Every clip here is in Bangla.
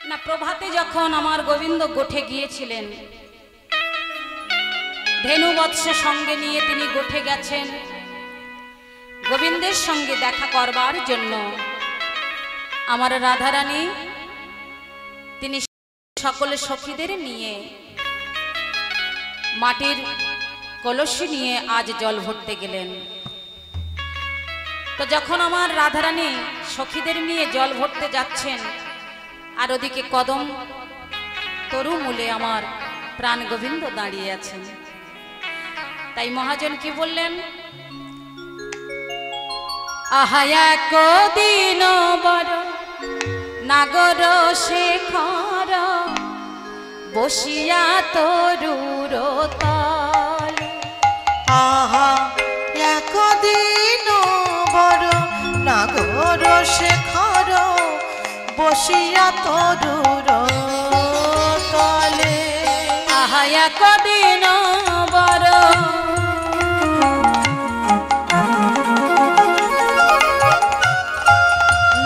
না প্রভাতে যখন আমার গোবিন্দ গোঠে গিয়েছিলেন, ধেনু বৎস সঙ্গে নিয়ে তিনি গোঠে গেছেন গোবিন্দের সঙ্গে দেখা করবার জন্য। আমার রাধারানী তিনি সকল সখীদের নিয়ে মাটির কলসি নিয়ে আজ জল ভরতে গেলেন। তো যখন আমার রাধারানী সখীদের নিয়ে জল ভরতে যাচ্ছেন, আর ওদিকে কদম তরু মূলে আমার প্রাণ গোবিন্দ দাঁড়িয়ে আছেন, তাই মহাজন কি বললেন, আহায়া কদিন বড় নাগর শেখর বসিয়া তরুর তলে। আহা একদিন বড় নাগর শেখর বসিয়া তরুর তলে। আহা একদিন বড়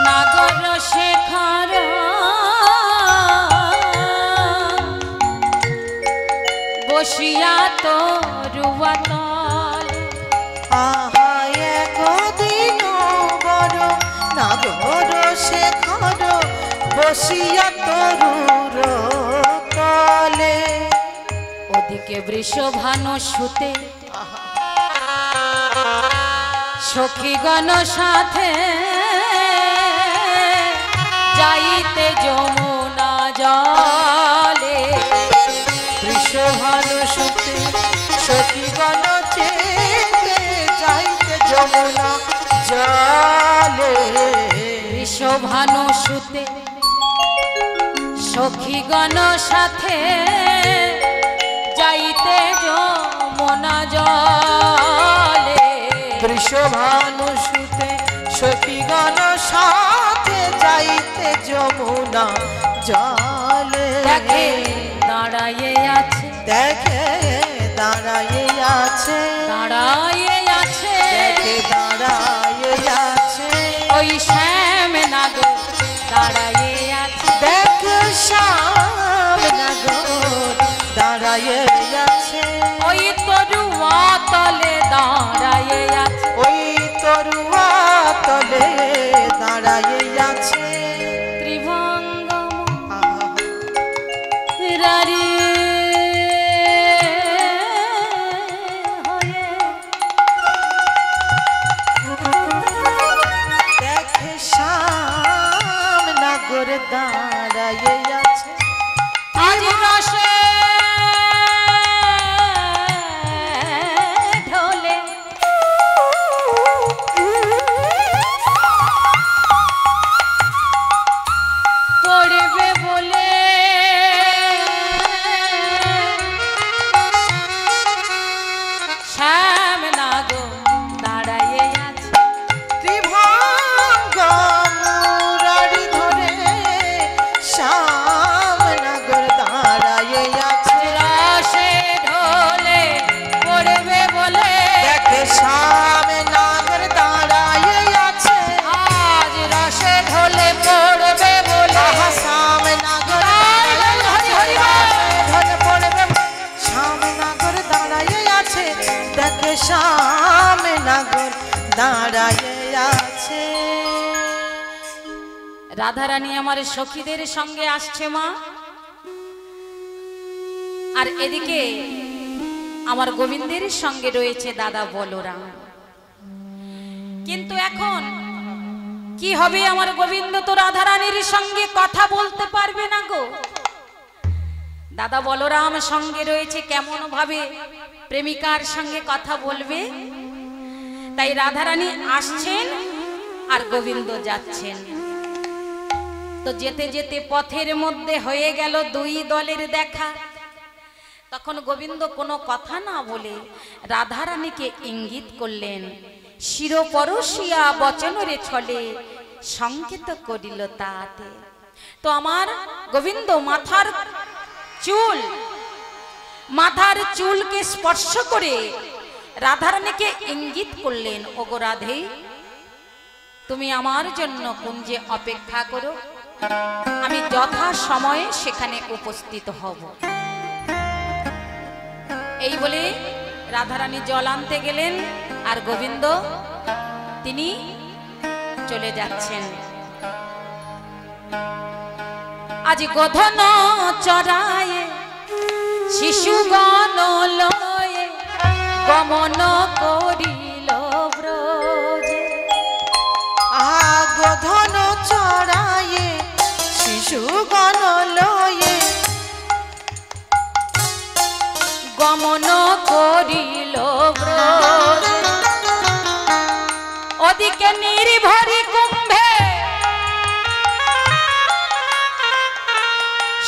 নাগর শেখর বসিয়া তরুয়া তলে। আহা একদিন বড় নাগর শেখর বসিয়া তরুর তলে। ওদিকে বৃষভানু সুতে সখীগণ সাথে যাইতে যমুনা জলে। বৃষভানু সুতে সখীগণ চেতে যাইতে যমুনা জলে। বৃষভানু সুতে সখীগণ সাথে যাইতে যমুনা জলে। বৃষভানু সুতে সখীগণ সাথে যাইতে যমুনা জলে। দেখে দাঁড়াইয়ে আছে, দেখে দাঁড়াইয়ে আছে, দাঁড়াইয়ে আছে, দেখে দাঁড়াইয়ে আছে, ওই শ্যাম নাগর দাঁড়াইয়ে আছে। দেখ শ্যাম নাগর দাঁড়াইয়ে আছে, ওই তরুয়া তলে দাঁড়াইয়ে আছে, ওই তরুয়া তলে দাঁড়াইয়ে আছে। ত্রিভঙ্গম আহা, রারি হয়ে দেখে শ্যাম নাগর দাঁড়াইয়ে আছে। আজ রসে ঢোলে পড়বে বলে শ্যাম নাগর দাঁড়াইয়ে আছে। ত্রিভঙ্গ মুরারি ধরে শ্যাম নাগর দাঁড়াইয়ে আছে। রসে ঢোলে পড়বে বলে দেখে শ্যাম নাগর দাঁড়াইয়ে আছে। আজ রসে ঢোলে পড়বে বলে আহা, শ্যাম নাগর দাঁড়াইয়ে আছে, ধরে পড়বে শ্যাম নাগর দাঁড়াইয়ে আছে। দেখে শ্যাম নাগর দাঁড়াইয়ে আছে। রাধারানী আমার সখীদের সঙ্গে আসছে মা, আর এদিকে আমার গোবিন্দের সঙ্গে রয়েছে দাদা বলরাম। কিন্তু এখন কি হবে, আমার গোবিন্দ তো রাধারানীর সঙ্গে কথা বলতে পারবে না গো। দাদা বলরাম সঙ্গে রয়েছে, কেমন ভাবে প্রেমিকার সঙ্গে কথা বলবে। তাই রাধারানী আসছেন আর গোবিন্দ যাচ্ছেন। তো যেতে যেতে পথের মধ্যে হয়ে গেল দুই দলের দেখা। তখন গোবিন্দ কোনো কথা না বলে রাধারানীকে ইঙ্গিত করলেন, শিরপরশিয়া বচনরে ছলে সংকেত করিল তাতে। তো আমার গোবিন্দ মাথার চুলকে স্পর্শ করে রাধারানীকে ইঙ্গিত করলেন, ওগো রাধে, তুমি আমার জন্য কুঞ্জে অপেক্ষা করো, আমি যথা সময়ে সেখানে উপস্থিত হব। এই বলে রাধারানী জল আনতে গেলেন, আর গোবিন্দ তিনি চলে যাচ্ছেন। আজ গোধন চরায়ে শিশুগণ লয়ে গমন করিল ব্রজে। গোধন চড়ায়ে শিশুগণ লয়ে গমন করিল ব্রজে। ওদিকে নির্ভরি কুম্ভে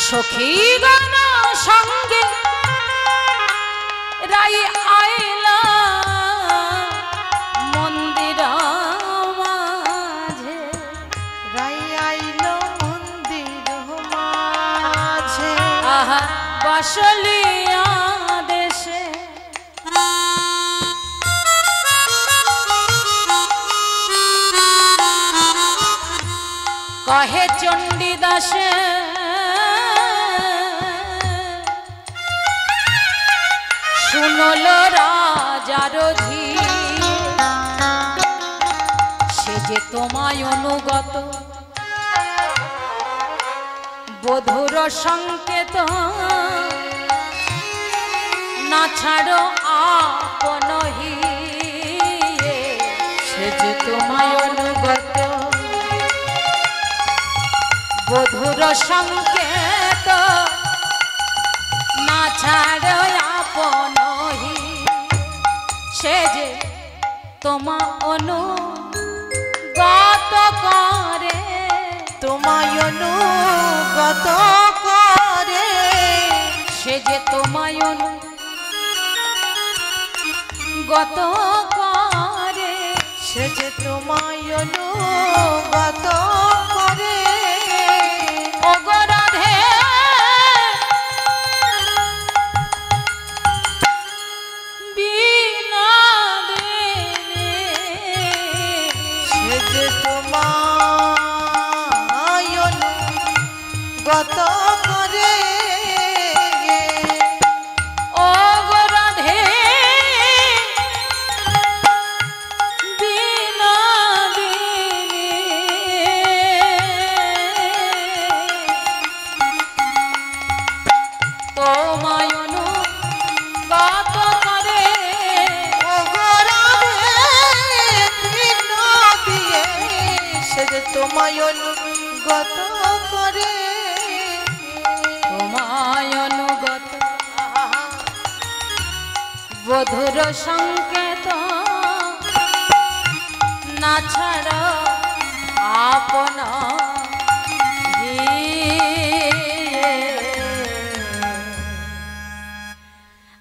সখীগণ সঙ্গে রাই আইলা মন্দির মাঝে। রাই আইল মন্দির মাঝে। আহা বসলিয়া দেশে কহে চণ্ডীদাসে শুনল রাজার ধী, সে যে তোমায় অনুগত বধুর সংকেত, না ছাড়ো আপন হিয়ে। সে যে তোমায় অনুগত বধুর সংকেত, না ছাড়ো আপন হিয়ে। সে যে তোমা অনুগত করে, তোমায় অনুগত করে। সে যে তোমায় অনুগত করে। সে যে তোমায় অনুগত করে। ওগো রাধে বিনা দিলে, সে যে তোমায় অনুগত করে। ওগো রাধে বিনা দিলে, তোমায় অনুগত করে। ওগো রাধে কৃষ্ণ দিয়ে সে যে তোমায় অনুগত করে। তোমায় অনুগত বধুর সংকেত, না ছাড়া আপন হিয়ে।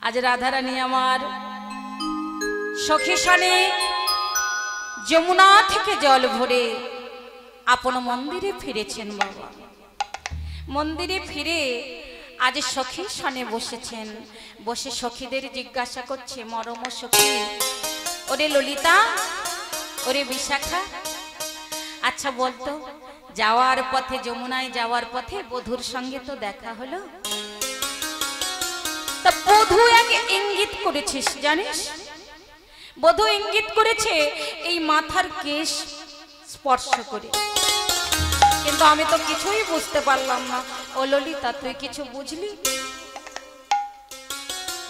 আজ রাধারানী আমার সখী সনে যমুনা থেকে জল ভরে আপন মন্দিরে ফিরেছেন বাবা। মন্দিরে ফিরে আজ সখী সনে বসেছেন। বসে সখীদের জিজ্ঞাসা করছে, মরম সখী, ওরে ললিতা, ওরে বিশাখা, আচ্ছা বলতো যাওয়ার পথে, যমুনায় যাওয়ার পথে বধুর সঙ্গে তো দেখা হলো, তা বধূ এক ইঙ্গিত করেছিস জানিস? বধূ ইঙ্গিত করেছে এই মাথার কেশ স্পর্শ করে, কিন্তু আমি তো কিছুই বুঝতে পারলাম না। ও ললিতা, তুই কিছু বুঝলি?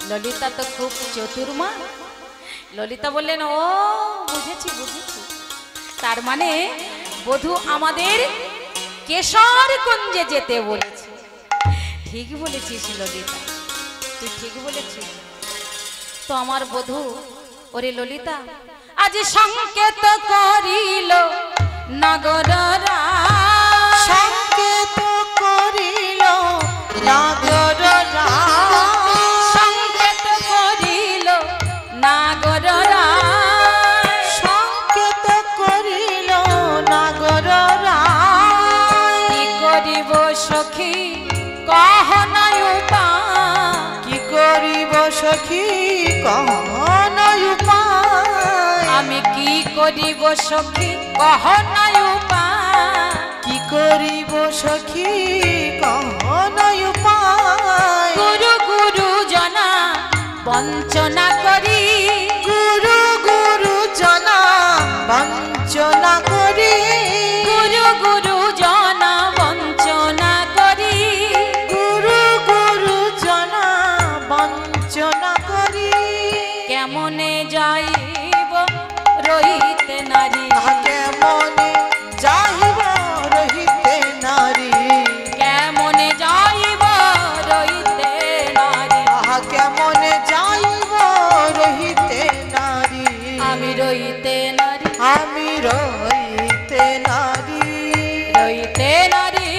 ললিতা তো খুব চতুর মা। ললিতা বললেন, ও বুঝেছি বুঝেছি, তার মানে বধূ আমাদের কেশর কুঞ্জে যেতে বলেছে। ঠিক বলেছিস ললিতা, তুই ঠিক বলেছিস। তো আমার বধূ, ওরে ললিতা, আজ সংকেত করিল নাগররা, সংকেত করিল নাগররা, সংকেত করিল নাগররা, সংকেত করিল নাগররা। কি করিব সখী কহ নাই উপায়, কি করিব সখী কহ নাই উপায়। আমি কি করিব সখী কহ নাই উপায়, কি করিব সখী কহনয় উপায় গুরু গুরু জনা বঞ্চনা করি গুরু গুরু জনা বঞ্চনা করি গুরু গুরু জনা বঞ্চনা করি গুরু গুরু জনা বঞ্চনা করি কেমনে যাইব রহিতে নারী কেমনে যাইব রহিতে নারী কেমনে যাইব রহিতে নারী কেমনে যাইব রহিতে নারী আমি রহিতে নারী আমি রহিতে নারী রহিতে নারী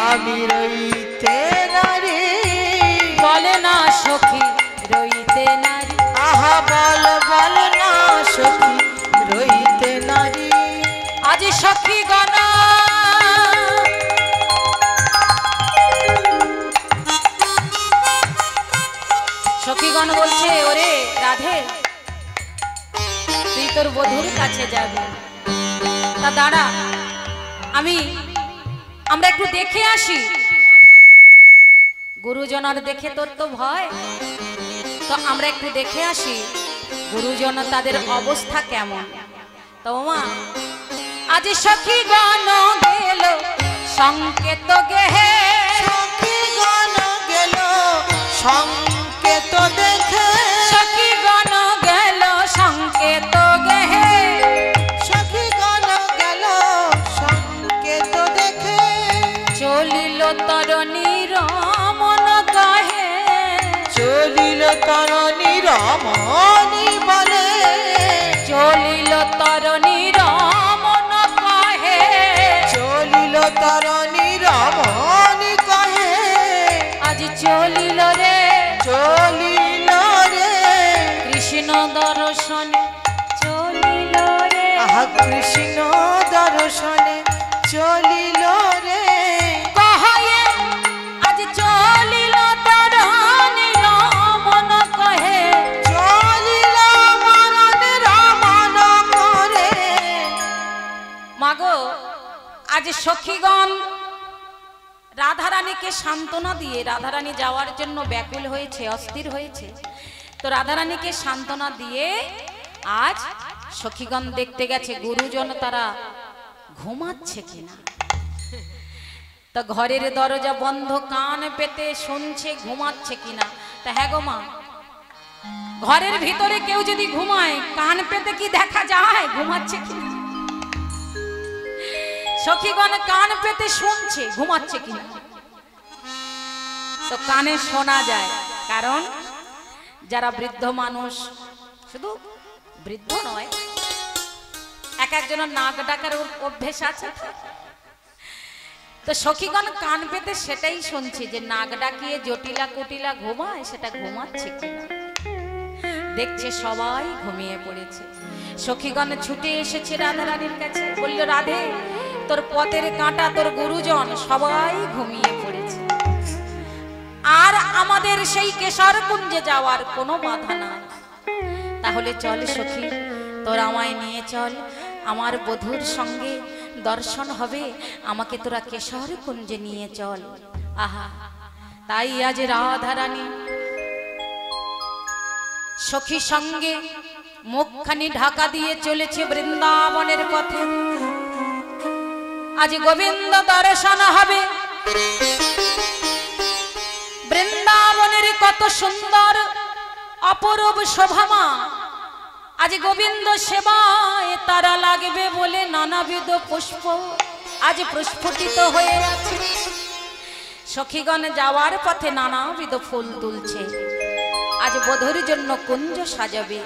আমি রহিতে নারী বলে না সখী রহিতে নারী আহা বল বল না সখী রহিতে নারী আজ সখী গণ সখীগণ বলছে ওরে রাধে তুই তোর বধূর কাছে যাবি তা দাঁড়া আমরা একটু দেখে আসি গুরুজনার দেখে তোর তো ভয় তো আমরা একটু দেখে আসি গুরুজন তাদের অবস্থা কেমন তো মা আজ সখীগণ গেল সংকেত গেহে সখীগণ গেল সংকেত দেখে সখীগণ গেল সংকেত গেহে সখীগণ গেল সংকেত দেখে চলিল তরণী রমন গাহে চলিল তরণী রমণী বলে চলিল তরণী রমন গাহে চলিল তরণী রমণী কহে আজ চলিল রে চলিল রে কৃষ্ণ দর্শনে চলিল রে আহা কৃষ্ণ দর্শনে চলিল রে কহে আজ চলিল তরণী রমন কহে চলিল মরণে রমণ করে মাগো আজ সখীগণ রাধারানীকে সান্ত্বনা দিয়ে রাধারানী যাওয়ার জন্য ব্যাকুল হয়েছে অস্থির হয়েছে তো রাধারানীকে সান্ত্বনা দিয়ে আজ সখীগণ দেখতে গেছে গুরুজন তারা ঘুমাচ্ছে কিনা তো ঘরের দরজা বন্ধ কান পেতে শুনছে ঘুমাচ্ছে কিনা তা হ্যাঁ গো মা ঘরের ভিতরে কেউ যদি ঘুমায় কান পেতে কি দেখা যায় ঘুমাচ্ছে কিনা সখীগণ কান পেতে শুনছে ঘুমাচ্ছে কিনা তো কানে শোনা যায় কারণ যারা বৃদ্ধ মানুষ শুধু বৃদ্ধ নয় এক একজনের নাক ডাকার অভ্যেস আছে তো সখীগণ কান পেতে সেটাই শুনছে যে নাক ডাকিয়ে জটিলা কুটিলা ঘুমায় সেটা ঘুমাচ্ছে কিনা দেখছে সবাই ঘুমিয়ে পড়েছে সখীগণ ছুটে এসেছে রাধারানীর কাছে বলল রাধে তোর পথের কাঁটা তোর গুরুজন সবাই ঘুমিয়ে পড়েছে আর আমাদের সেই কেশর কুঞ্জে যাওয়ার কোনো বাধা নাই তাহলে চল সখী তোর আমায় নিয়ে চল আমার বধূর সঙ্গে দর্শন হবে আমাকে তোরা কেশর কুঞ্জে নিয়ে চল আহা তাই আজ রাধারানী সখী সঙ্গে মুখখানি ঢাকা দিয়ে চলেছে বৃন্দাবনের পথে আজ গোবিন্দ দর্শন হবে বৃন্দাবনের কত সুন্দর অপরূপ শোভামা আজ গোবিন্দ সেবায় তারা লাগবে বলে নানাবিধ পুষ্প আজ প্রস্ফুটিত হয়ে আছে সখীগণ যাওয়ার পথে নানাবিধ ফুল তুলছে আজ বধূর জন্য কুঞ্জ সাজাবে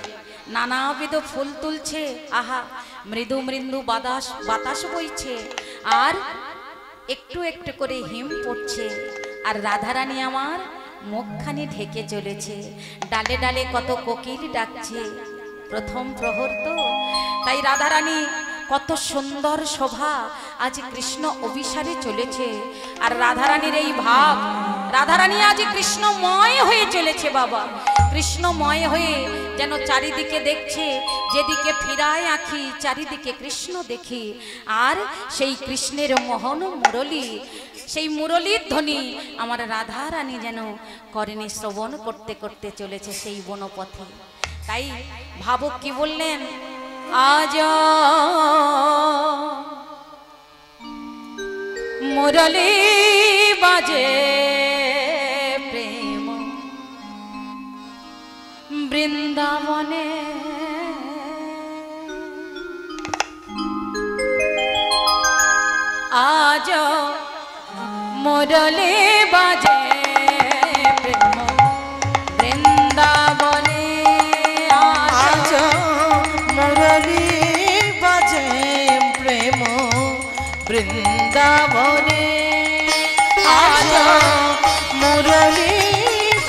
নানাবিধ ফুল তুলছে আহা মৃদু মৃদু বাতাস বইছে আর একটু একটু করে হিম পড়ছে আর রাধারানী আমার মুখখানি ঢেকে চলেছে ডালে ডালে কত কোকিল ডাকছে প্রথম প্রহর তো তাই রাধারানী কত সুন্দর শোভা আজ কৃষ্ণ অভিসারে চলেছে আর রাধারানীর এই ভাব রাধারানী আজ কৃষ্ণময় হয়ে চলেছে বাবা, কৃষ্ণময় হয়ে যেন চারিদিকে দেখছে, যেদিকে ফিরায় আঁখি চারিদিকে কৃষ্ণ দেখি। আর সেই কৃষ্ণের মোহন মুরলী, সেই মুরলীর ধ্বনি আমার রাধারানী যেন করেনি শ্রবণ করতে করতে চলেছে সেই বনপথে। তাই ভাবুক কি বললেন, আজ মুরলী বাজে প্রেম বৃন্দাবনে, আজ মুরলী বাজে প্রেম বৃন্দাবনে, আজ মুরলী বাজে প্রেম বৃন্দাবনে, আজ মুরলী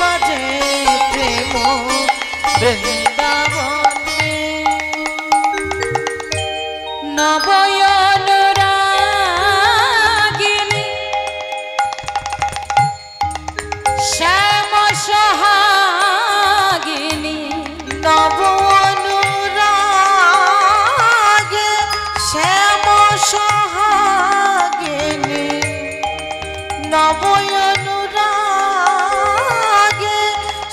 বাজে প্রেম বৃন্দাবনে। নবয়ন রাগিনী শ্যাম সোহাগিনী, নব অনুরাগে শ্যাম সোহাগিনী, নব অনুরাগে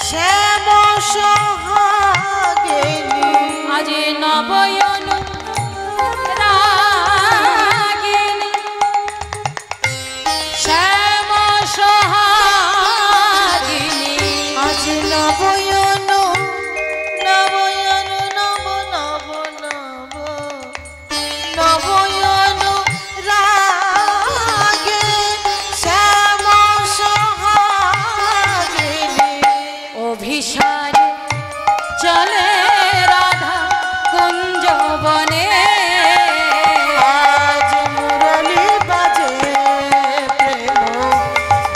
শ্যাম সোহাগিনী, আজ নবয়ন রাগিনী শ্যাম সোহাগিনী, আজ নবয়ন নবয়ন নব নব নব নবয়ন রাগে শ্যাম সোহাগিনী, অভিসার চলে রাধা কুঞ্জ বনে, আজ মুরলী বাজে প্রেম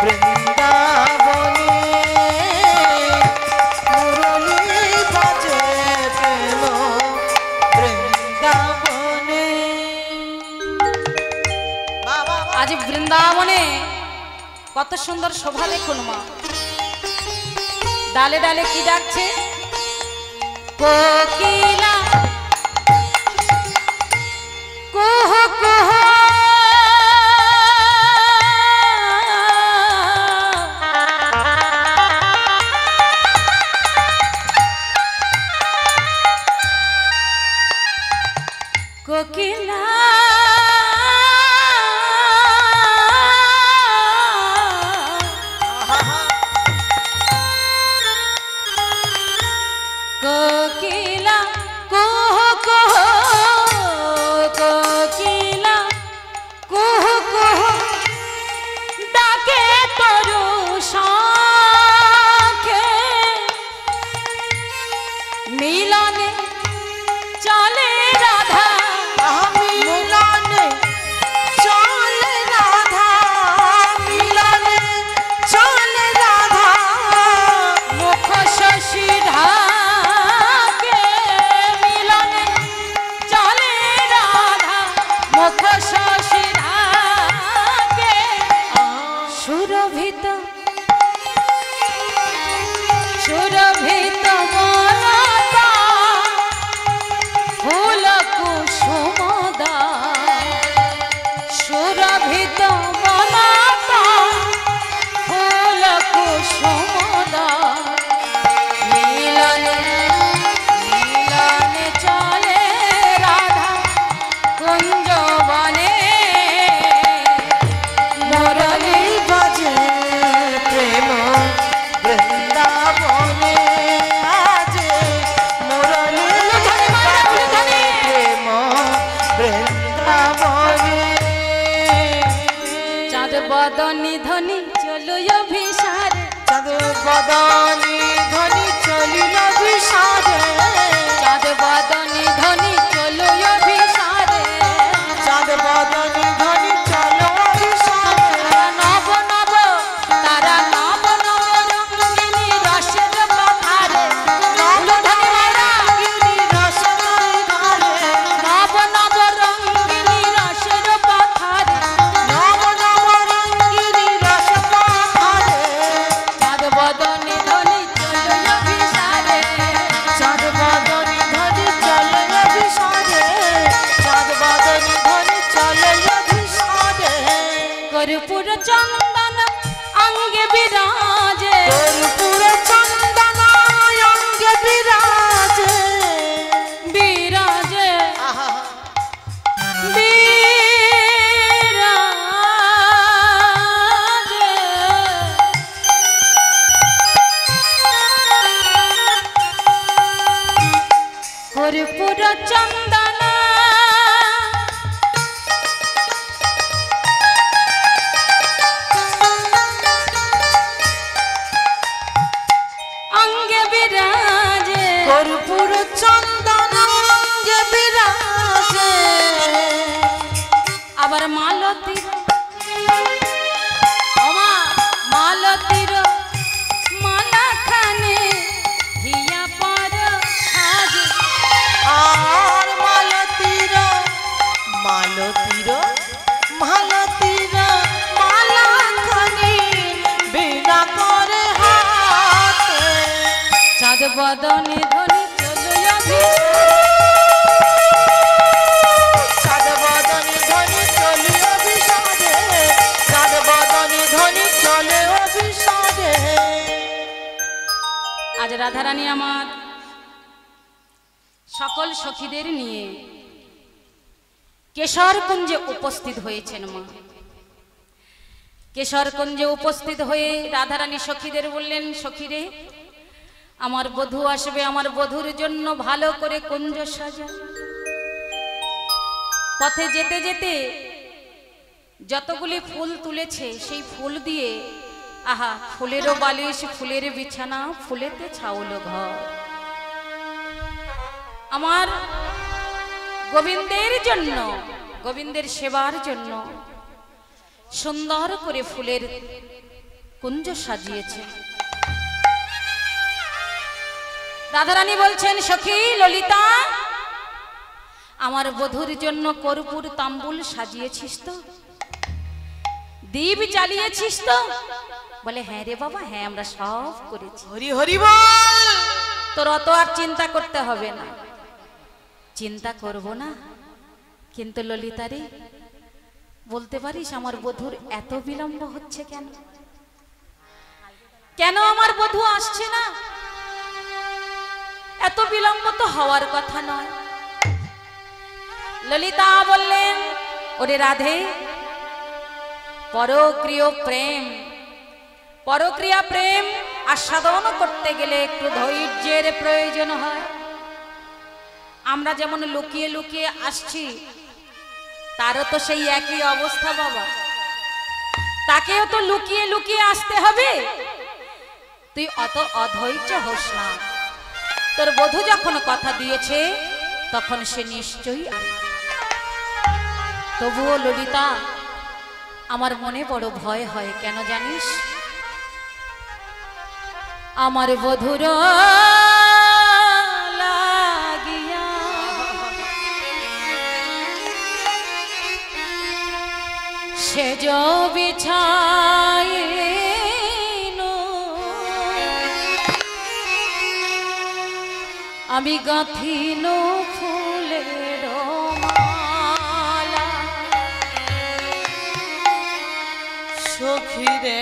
বৃন্দাবনে, মুরলী বাজে প্রেম বৃন্দাবনে। আজ বৃন্দাবনে কত সুন্দর শোভা দেখুন মা, ডালে ডালে কি ডাকছে, কোকিলা কুহ কুহ, কোকিলা কোকিলা কুহ কুহ, কোকিলা কুহ কুহ ডাকে তরু শাখে, মিলনে চলে রাধা মিলনে চলে রাধা, মিলনে চলে রাধা, মুখ শশী ঢাকে, মিলনে চলে রাধা মুখ শশী ঢাকে, সুরভিত সুরভিত মলতা ফুল কুসুমদা, সুরভিত মলতা ফুল কুসুমদা, মিলনে মিলনে চলে রাধা কুঞ্জ বনে, মুরলী বাজে প্রেম বৃন্দাবনে, আজ মুরলী বাজে প্রেম বৃন্দাবনে। চাঁদ বদনি ধনি চলো অভিসারে, চাঁদ বদনি ধ্বনি চলিল বিষাদে, চাঁদ বদনি ধনি চলো অভিসারে, চাঁদ বদনি ধ্বনি চলো বিষাদে, নব নব তারা নব নব রঙ্গিনী রসের পাথারে, নব রঙ্গিনী রসময়ী ধারে, নব নব রঙ্গিনী রসের পাথারে, নব নব রঙ্গিনী রসপাথারে, বদনে ধনি চলো সাদ বদনে ধনি চলে অভিসাদে, সাদ বদনে ধনি চলে অভিসাদে। আজ রাধারানী আমার সকল সখীদের নিয়ে কেশরকুঞ্জে উপস্থিত হয়েছেন মা। কেশরকুঞ্জে উপস্থিত হয়ে রাধারানী সখীদের বললেন, সখীরে আমার বধূ আসবে, আমার বধূর জন্য ভালো করে কুঞ্জ সাজা। পথে যেতে যেতে যতগুলি ফুল তুলেছে সেই ফুল দিয়ে আহা ফুলেরও বালিশ, ফুলের বিছানা, ফুলেতে ছাউলো ঘর। আমার গোবিন্দের জন্য, গোবিন্দের সেবার জন্য সুন্দর করে ফুলের কুঞ্জ সাজিয়েছে। রাধারানী বলছেন, সখী ললিতা আমার বধূর জন্য কর্পূর তাম্বুল সাজিয়েছিস তো, দীপ জ্বালিয়েছিস তো? বলে হ্যাঁ রে বাবা, হ্যাঁ আমরা সব করেছি। হরি হরি বল। তোর অত আর চিন্তা করতে হবে না। চিন্তা করব না, কিন্তু ললিতা রে বলতে পারিস আমার বধূর এত বিলম্ব হচ্ছে কেন? কেন আমার বধূ আসছে না? এত বিলম্ব তো হওয়ার কথা নয়। ললিতা বললেন, ওরে রাধে, পরক্রিয় প্রেম, পরক্রিয়া প্রেম আস্বাদন করতে গেলে একটু ধৈর্যের প্রয়োজন হয়। আমরা যেমন লুকিয়ে লুকিয়ে আসছি, তারও তো সেই একই অবস্থা বাবা, তাকেও তো লুকিয়ে লুকিয়ে আসতে হবে। তুই অত অধৈর্য হোস না, তোর বধূ যখন কথা দিয়েছে তখন সে নিশ্চয়ই আসবে। তবুও ললিতা আমার মনে বড় ভয় হয়, কেন জানিস? আমার বধূর লাগিয়া সেজ বিছাইন আমি গাঁথিন ফুলের মালা। সখী রে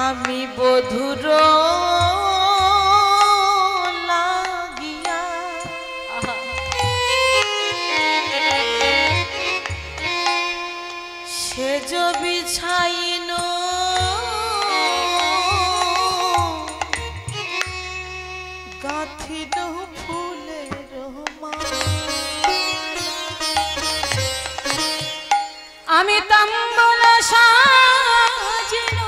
আমি বধূর লাগিয়া সেজ বিছাইন গাঁথিন ফুলের মালা। আমি তাম্বুল সাজিল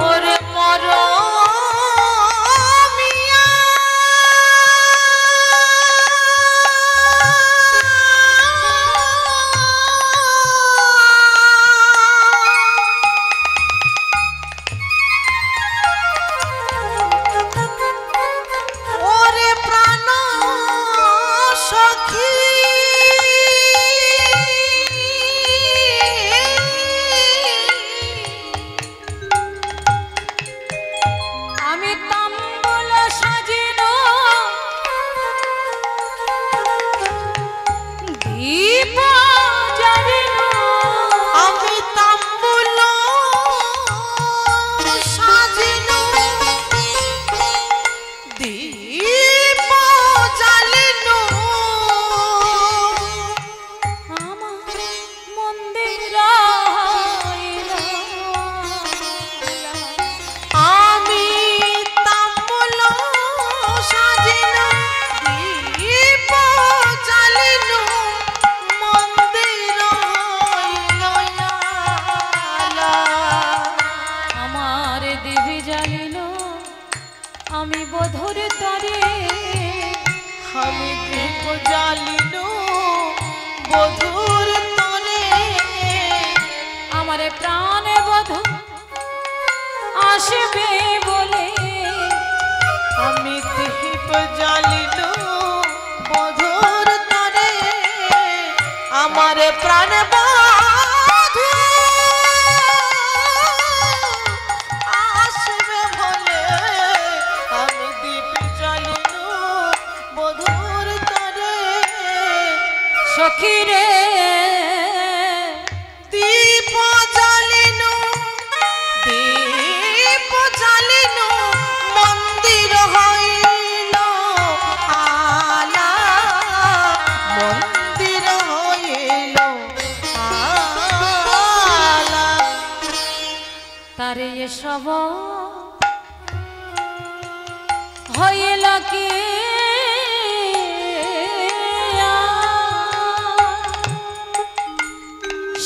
ওরে মরমিয়া ওরে প্রাণ সখী আমি তাম্বুল সাজিল দীপ জ্বালিল আমি তাম্বুল সাজিল দীপ জ্বালিল আমার মন্দির আমি তাম্বুল সাজিল দীপ জ্বালিল মন্দির আমার দিবি জ্বালিল আমি বধুর তরে আমি দীপ জ্বালিল বধূর তলে আমার প্রাণে বধূ আসবে বলে আমি দীপ জ্বালিল বধুর তরে আমার প্রাণ বধূ আসবে বলে আমি দীপ জ্বালিল বধুর তরে সখী রে দীপ জ্বালিনু দীপ জ্বালিনু মন্দির হইল আলা মন্দির হইল আলা তারে এসব হইল কি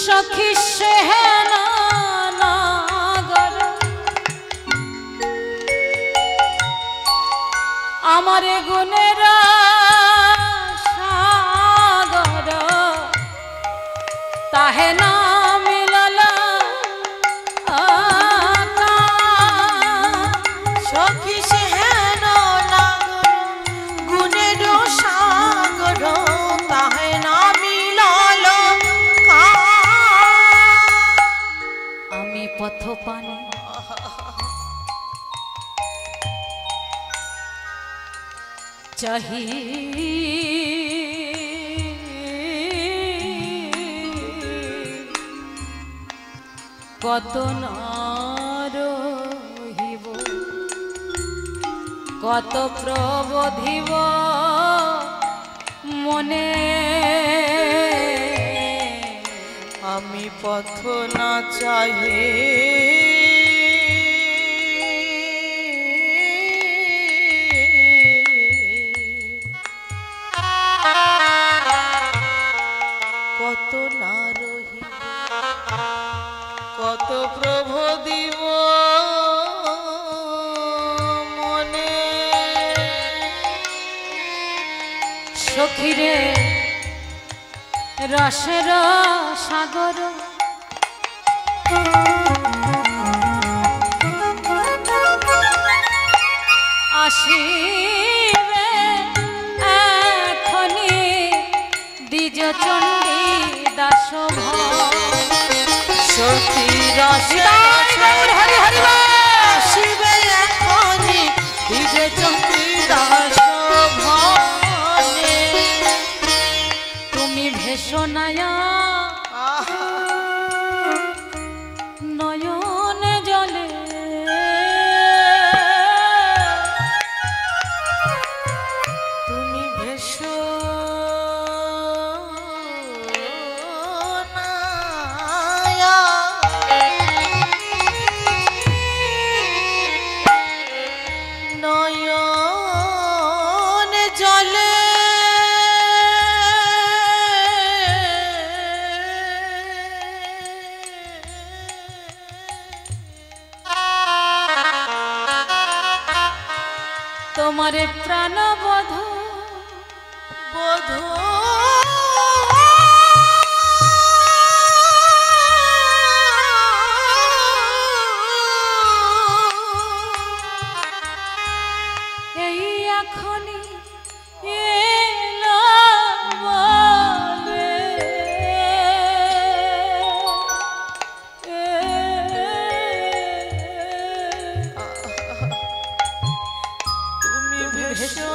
সখী সেহেনা নাগর আমার গুণের সাগর তাহে না মিললা সখী সেহেন নাগর গুণের সাগর তাহে না মিলাল আমি পথ পানে চাহি কত না রহিব কত প্রবোধিব মনে আমি পথ না চাহে কত না রহিব কত প্রভু দিব মনে সখীরে রসের সাগর আসিবে এখনি দ্বিজ চণ্ডী দাস সখী রসে হরি হরি আসিবে এখনি বিজে চন্দ্রী দাস ভনে তুমি ভেষনায়া নয়নে জলে তুমি ভেসো নয়ন জলে তোমারে প্রাণবধ বধূ এই এখনি এলো বলে তুমি ভেসো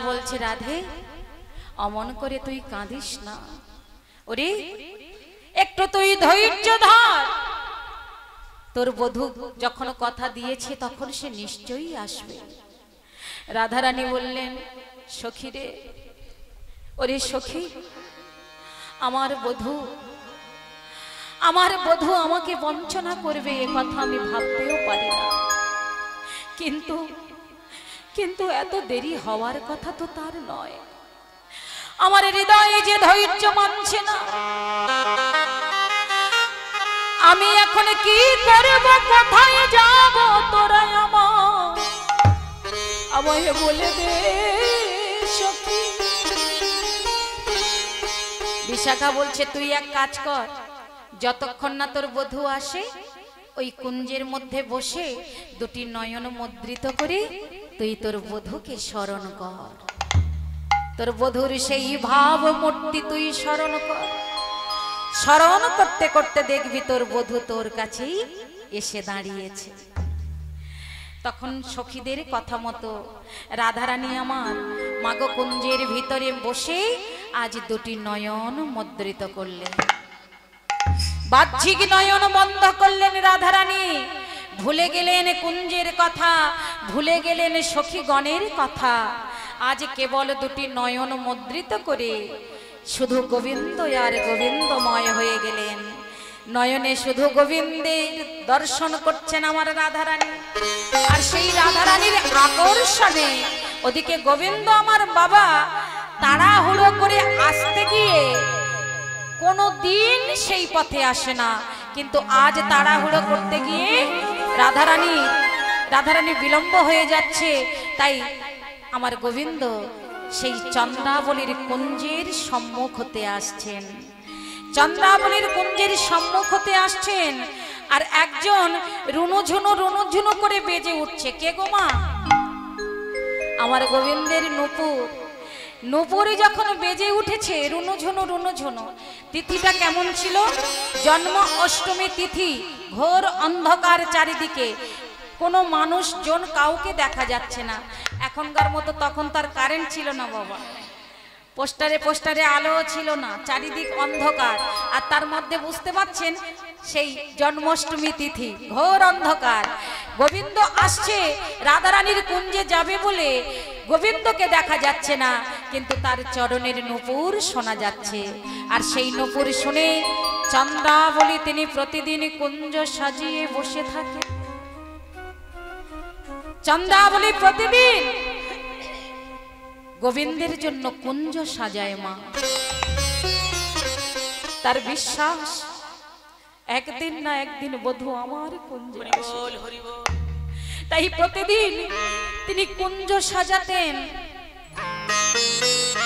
বলছে, রাধে অমন করে তুই কাঁদিস না, ওরে একটু তুই ধৈর্য ধর, তোর বধূ যখন কথা দিয়েছে তখন সে নিশ্চয়ই আসবে। রাধারানী বললেন, সখী রে, ওরে সখী, আমার বধূ আমাকে বঞ্চনা করবে এ কথা আমি ভাবতেও পারি না, কিন্তু এত দেরি হওয়ার কথা তো তার নয়। আমার হৃদয়ে যে ধৈর্য মানছে না, আমি এখন কি করব, কোথায় যাব, তোরা আমায় বলে দে সখী। বিশাখা বলছে, তুই এক কাজ কর, যতক্ষণ না তোর বধূ আসে ওই কুঞ্জের মধ্যে বসে দুটি নয়ন মুদ্রিত করে তুই তোর বধূকে স্মরণ কর, তোর বধূর সেই ভাব মূর্তি তুই স্মরণ কর। স্মরণ করতে করতে দেখবি তোর বধূ তোর কাছেই এসে দাঁড়িয়েছে। তখন সখীদের কথা মতো রাধারানী আমার মাগো কুঞ্জের ভিতরে বসে আজ দুটি নয়ন মুদ্রিত করলেন, বাহ্যিক নয়ন বন্ধ করলেন রাধারানী। ভুলে গেলেন কুঞ্জের কথা, ভুলে গেলেন সখীগণের কথা। আজ কেবল দুটি নয়ন মুদ্রিত করে শুধু গোবিন্দ আর গোবিন্দময় হয়ে গেলেন। নয়নে শুধু গোবিন্দের দর্শন করছেন আমার রাধারানী, আর সেই রাধারানীর আকর্ষণে ওদিকে গোবিন্দ আমার বাবা তাড়াহুড়ো করে আসতে গিয়ে কোনো দিন সেই পথে আসে না, কিন্তু আজ তাড়াহুড়ো করতে গিয়ে রাধারানী বিলম্ব হয়ে যাচ্ছে। তাই আমার গোবিন্দ সেই চন্দ্রাবলীর কুঞ্জের সম্মুখ হতে আসছেন, চন্দ্রাবলীর কুঞ্জের সম্মুখ হতে আসছেন। আর একজন রুনুঝুনু করে বেজে উঠছে। কে গো মা? আমার গোবিন্দের নূপুরে যখন বেজে উঠেছে রুনুঝুনু। তিথিটা কেমন ছিল? জন্ম অষ্টমী তিথি, ঘোর অন্ধকার চারিদিকে, কোনো মানুষজন কাউকে দেখা যাচ্ছে না। এখনকার মতো তখন তার কারেন্ট ছিল না বাবা, পোস্টারে আলো ছিল না, চারিদিক অন্ধকার। আর তার মধ্যে বুঝতে পারছেন সেই জন্মাষ্টমী তিথি, ঘোর অন্ধকার। গোবিন্দ আসছে, রাধারানীর কুঞ্জে যাবে বলে গোবিন্দকে দেখা যাচ্ছে না, কিন্তু তার চরণের নূপুর শোনা যাচ্ছে। আর সেই নূপুর শুনে চন্দ্রাবলী তিনি প্রতিদিন কুঞ্জ সাজিয়ে বসে থাকে। চন্দ্রাবলী প্রতিদিন গোবিন্দের জন্য কুঞ্জ সাজায় মা। তার বিশ্বাস একদিন না একদিন বধূ আমার কুঞ্জে আসবে। তাই প্রতিদিন তিনি কুঞ্জ সাজাতেন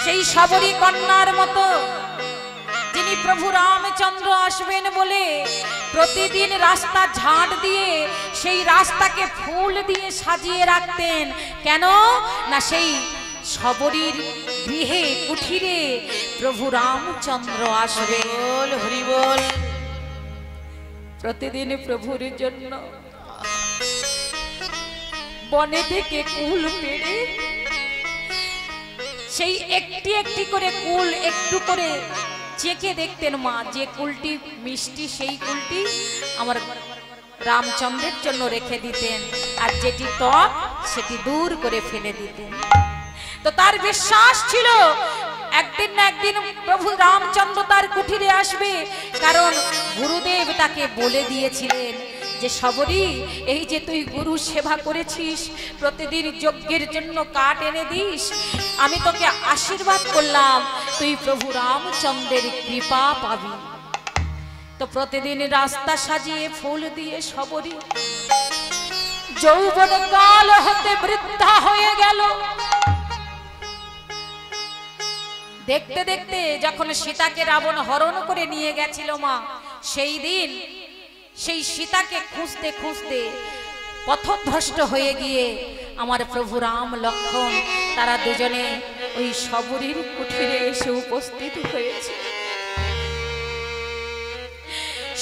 সেই শবরী কন্যার মতো, যিনি প্রভু রামচন্দ্র আসবেন বলে প্রতিদিন রাস্তা ঝাঁট দিয়ে সেই রাস্তাকে ফুল দিয়ে সাজিয়ে রাখতেন। কেন না সেই শবরীর গৃহে কুঠিরে প্রভু রামচন্দ্র আসবে। হরি বল। প্রতিদিন প্রভুর জন্য বনে থেকে কুল পেড়ে সেই একটি করে কুল একটু করে চেখে দেখতেন মা, যে কুলটি মিষ্টি সেই কুলটি আমার রামচন্দ্রের জন্য রেখে দিতেন, আর যেটি টক সেটি দূর করে ফেলে দিতেন। তো তার বিশ্বাস ছিল একদিন না একদিন প্রভু রামচন্দ্র তার কুঠিরে আসবে, কারণ গুরুদেব তাকে বলে দিয়েছিলেন যে শবরী, এই যে তুই গুরু সেবা করেছিস, প্রতিদিন যজ্ঞের জন্য কাঠ এনে দিস, আমি তোকে আশীর্বাদ করলাম তুই প্রভু রামচন্দ্রের কৃপা পাবি। তো প্রতিদিন রাস্তা সাজিয়ে ফুল দিয়ে শবরী যৌবন কাল হতে বৃদ্ধা হয়ে গেল। দেখতে দেখতে যখন সীতাকে রাবণ হরণ করে নিয়ে গেছিল মা, সেই দিন সেই সীতাকে খুঁজতে খুঁজতে পথভ্রষ্ট হয়ে গিয়ে আমার প্রভু রাম লক্ষ্মণ তারা দুজনে ওই শবরীর কুঠিরে এসে উপস্থিত হয়েছে।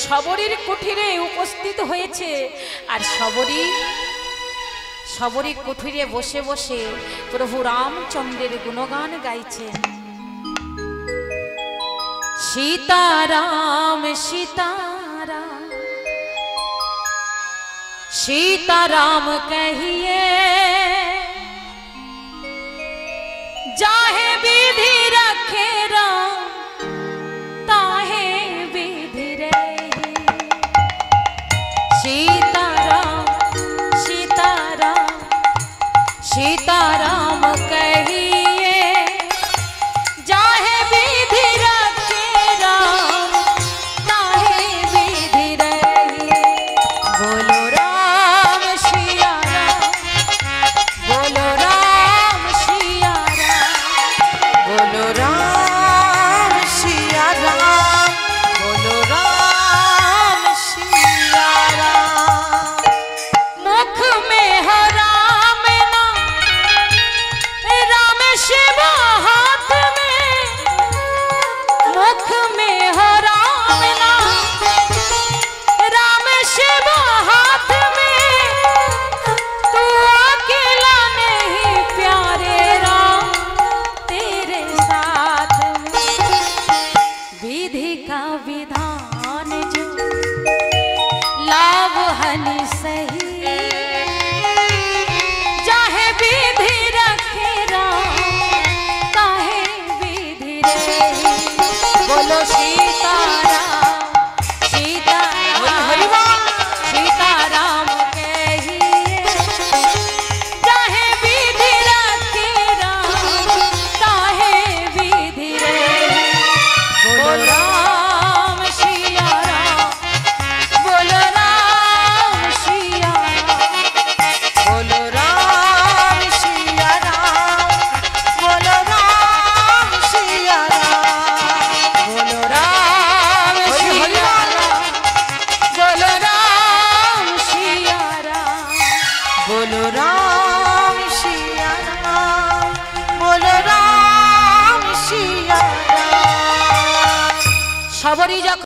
শবরীর কুঠিরে উপস্থিত হয়েছে, আর শবরী কুঠিরে বসে বসে প্রভু রামচন্দ্রের গুণগান গাইছেন। सीताराम सीताराम सीताराम कहिए, जाहे विधि रखे राम ताहे विधि रहे। सीताराम सीताराम सीताराम कहिए, जाहे विधि रखे राम ताहे विधि रहे। बोलो राम सिया राम, बोलो राम सिया राम, बोलो राम सिया राम, बोलो राम सिया राम। मुख में है राम नाम, राम शिव हाथ में। मुख में है राम नाम, राम शिव हाथ में। तू अकेला नहीं प्यारे राम तेरे साथ में। विधि का विधान जो लाभ हनि सही, चाहे विधि रखे राम ताहे विधि रहे। बोलो सीताराम सीताराम सीताराम कहिए, चाहे विधि रखे राम ताहे विधि रहे। बोलो राम सिया राम, बोलो राम सिया राम, बोलो राम सिया राम, बोलो राम सिया राम। बोलो राम सिया राम, बोलो राम सिया राम। बोलो राम सिया राम, बोलो राम सिया राम। সবরই যখন